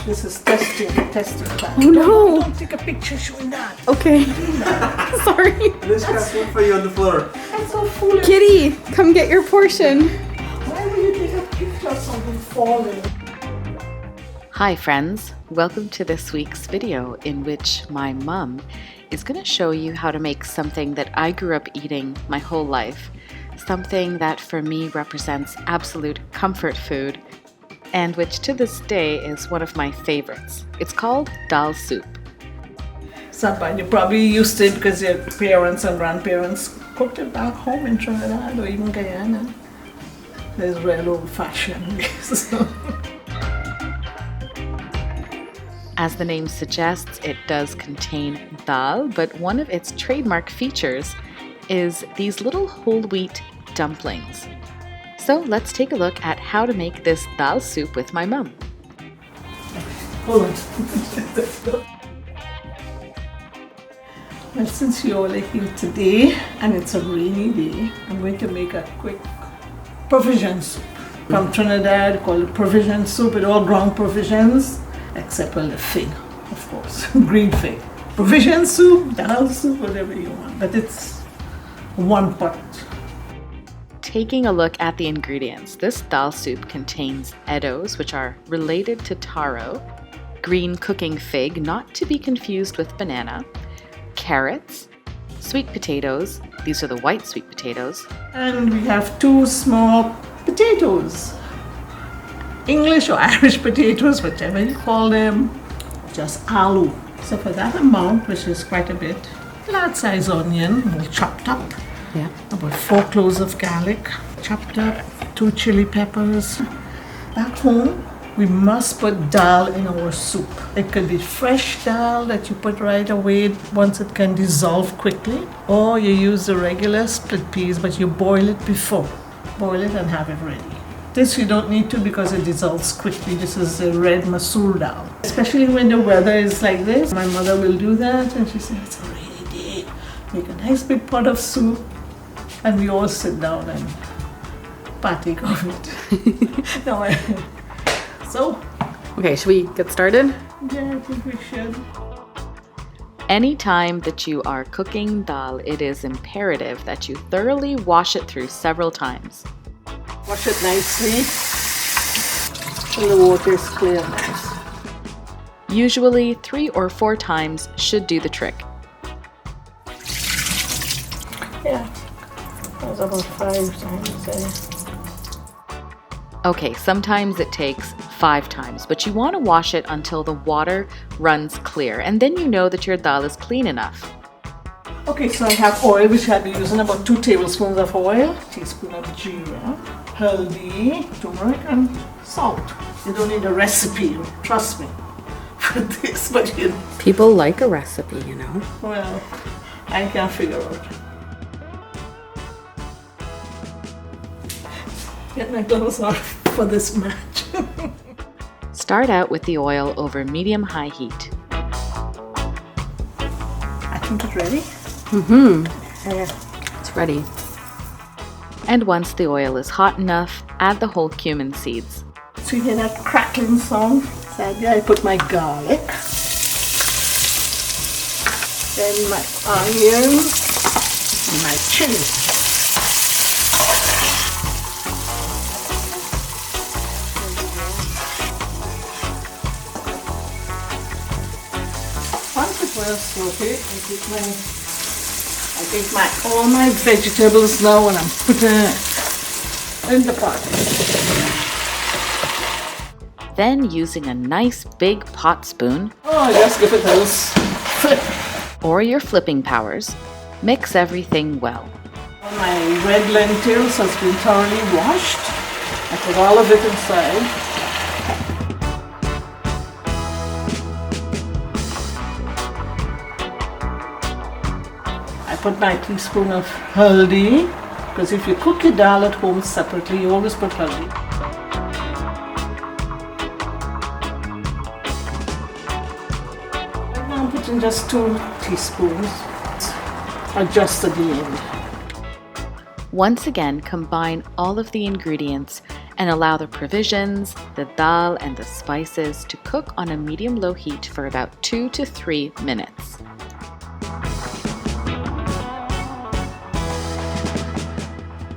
This is testing time. Oh no! Don't take a picture showing that. Okay. Sorry. This got food for you on the floor. That's so foolish. Kitty, come get your portion. Why would you take a picture of something falling? Hi friends, welcome to this week's video in which my mom is going to show you how to make something that I grew up eating my whole life. Something that for me represents absolute comfort food and which to this day is one of my favorites. It's called Dal Soup. It's not bad. You probably used to it because your parents and grandparents cooked it back home in Trinidad or even Guyana. There's real old-fashioned ways. As the name suggests, it does contain dal, but one of its trademark features is these little whole wheat dumplings. So let's take a look at how to make this dal soup with my mom. Hold on. Well, since you all are here today and it's a rainy day, I'm going to make a quick provision soup. From Trinidad, called it provision soup with all ground provisions, except the fig, of course, green fig. Provision soup, dal soup, whatever you want, but it's one pot. Taking a look at the ingredients, this dal soup contains eddos, which are related to taro, green cooking fig, not to be confused with banana, carrots, sweet potatoes, these are the white sweet potatoes, And we have 2 small potatoes. English or Irish potatoes, whichever you call them, just aloo. So for that amount, which is quite a bit, large size onion, all chopped up. Yeah. About 4 cloves of garlic, chopped up, 2 chili peppers. Back home, we must put dal in our soup. It could be fresh dal that you put right away once it can dissolve quickly, or you use the regular split peas, but you boil it before. Boil it and have it ready. This you don't need to because it dissolves quickly. This is the red masoor dal. Especially when the weather is like this, my mother will do that and she says, it's a rainy day. Make a nice big pot of soup and we all sit down and partake of it. No, so, Okay, should we get started? yeah, I think we should. Anytime that you are cooking dal, it is imperative that you thoroughly wash it through several times. Wash it nicely till the water is clear and nice. Usually 3 or 4 times should do the trick. Yeah, that was about 5 times. Okay, sometimes it takes 5 times, but you want to wash it until the water runs clear, and then you know that your dal is clean enough. Okay, so I have oil, which I'll be using about 2 tablespoons of oil, teaspoon of jeera, haldi, turmeric, and salt. You don't need a recipe, trust me, for this, but you know, People like a recipe, you know. well, I can't figure out. Get my gloves off for this match. Start out with the oil over medium-high heat. I think it's ready. It's ready. And once the oil is hot enough, add the whole cumin seeds. So you hear that crackling sound? So there I put my garlic, then my onions, and my chili. Once it well sauteed, I take all my vegetables now and I'm putting it in the pot. Then, using a nice big pot spoon Oh, just give it a little flip. or your flipping powers, mix everything well. All my red lentils has been thoroughly washed. I put all of it inside. I put my teaspoon of haldi, because if you cook your dal at home separately, you always put haldi. Right now I'm putting just 2 teaspoons, adjust at the end. Once again, combine all of the ingredients and allow the provisions, the dal, and the spices to cook on a medium-low heat for about 2 to 3 minutes.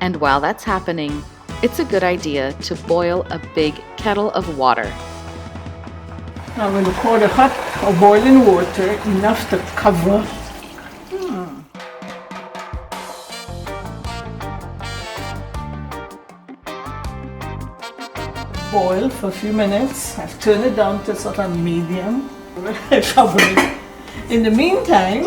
And while that's happening, it's a good idea to boil a big kettle of water. Now I'm going to pour the hot or boiling water enough to cover. Boil for a few minutes. I've turned it down to sort of medium. Cover it. In the meantime,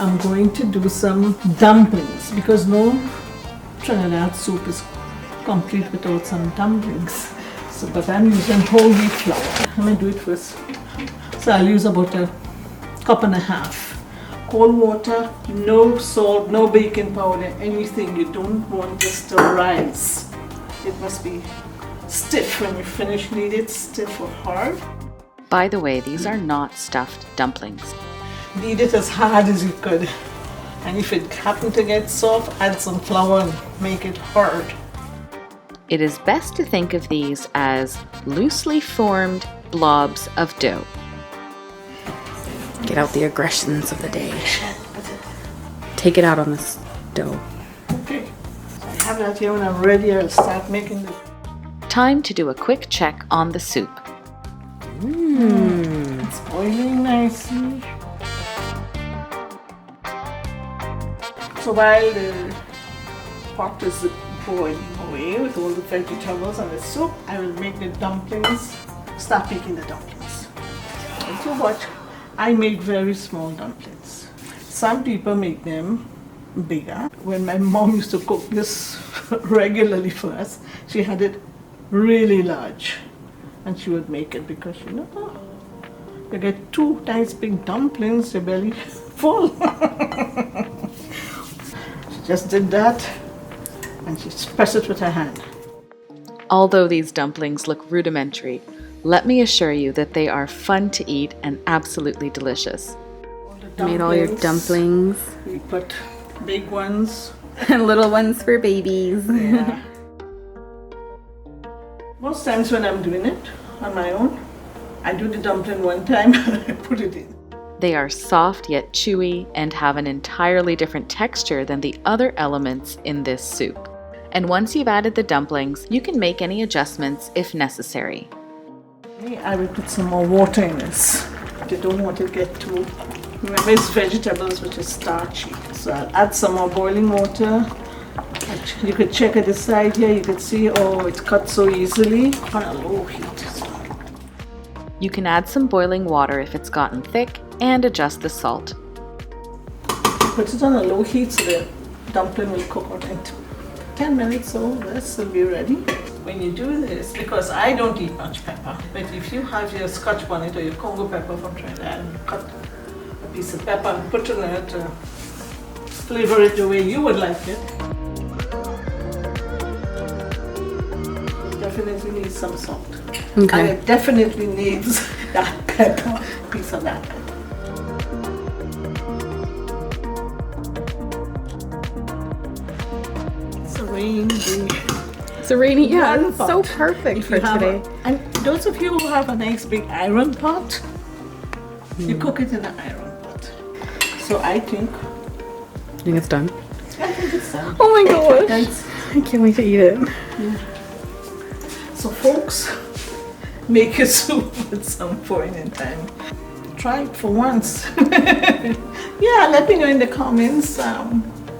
I'm going to do some dumplings because no Trinidad soup is complete without some dumplings. So, but I'm using whole wheat flour. Let me do it first. So I'll use about a cup and a half. Cold water, no salt, no baking powder, anything. You don't want this to rise. It must be stiff when you finish. Need it stiff or hard. By the way, these are not stuffed dumplings. Knead it as hard as you could. And if it happened to get soft, add some flour and make it hard. It is best to think of these as loosely formed blobs of dough. Get out the aggressions of the day. Take it out on this dough. Okay, so I have that here. When I'm ready, I'll start making the... Time to do a quick check on the soup. It's boiling nicely. So while the pot is boiling away with all the vegetables and the soup, I will make the dumplings, start making the dumplings. And to watch, I make very small dumplings. Some people make them bigger. When my mom used to cook this regularly for us, she had it really large. And she would make it because, you know, you get 2 nice big dumplings, your belly full. She just did that and she pressed it with her hand. Although these dumplings look rudimentary, let me assure you that they are fun to eat and absolutely delicious. Made all your dumplings. We put big ones. And little ones for babies. Yeah. Most times when I'm doing it on my own, I do the dumpling one time and I put it in. They are soft yet chewy and have an entirely different texture than the other elements in this soup. And once you've added the dumplings, you can make any adjustments if necessary. I will put some more water in this. You don't want to get too... Remember, it's vegetables which is starchy. So I'll add some more boiling water. You could check at the side here, you could see, oh, it's cut so easily on a low heat. You can add some boiling water if it's gotten thick and adjust the salt. Put it on a low heat so the dumpling will cook out in 10 minutes, so this will be ready. When you do this, because I don't eat much pepper, but if you have your Scotch bonnet or your Congo pepper from Trinidad and you cut a piece of pepper and put it in it to flavor it the way you would like it, definitely needs some salt. Okay. And it definitely needs that pepper, piece of that pepper. It's a rainy day. It's a rainy, yeah, Iron it's pot. so perfect If for you have today. and those of you who have a nice big iron pot, you cook it in an iron pot. So I think It's done. I think it's done. Oh my gosh. Thanks. I can't wait to eat it. So folks, make your soup at some point in time. Try it for once. Yeah, let me know in the comments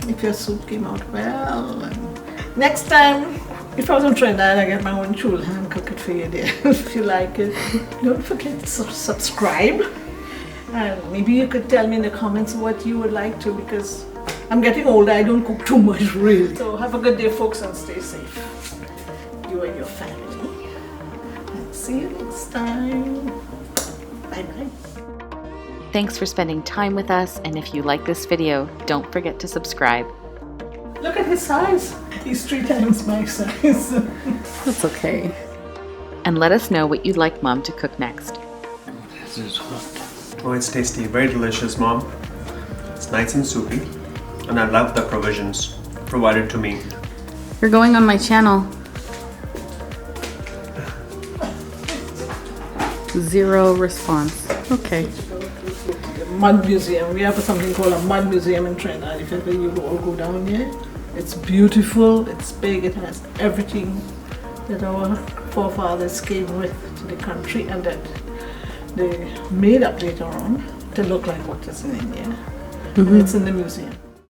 if your soup came out well. And next time, if I was on Trinidad, I get my own chul and cook it for you there. If you like it, don't forget to subscribe. And maybe you could tell me in the comments what you would like to, because I'm getting older, I don't cook too much really. So have a good day folks and stay safe. You and your family. And see you next time. Bye bye. Thanks for spending time with us, and if you like this video, don't forget to subscribe. Look at his size. He's 3 times my size. That's okay. And let us know what you'd like Mom to cook next. This is hot. Oh, it's tasty. Very delicious, Mom. It's nice and soupy. And I love the provisions provided to me. You're going on my channel. Zero response. Okay. Mud museum. We have something called a mud museum in Trinidad. If ever you all go down here, it's beautiful. It's big. It has everything that our forefathers came with to the country, and that they made up later on to look like what is in India. And it's in the museum.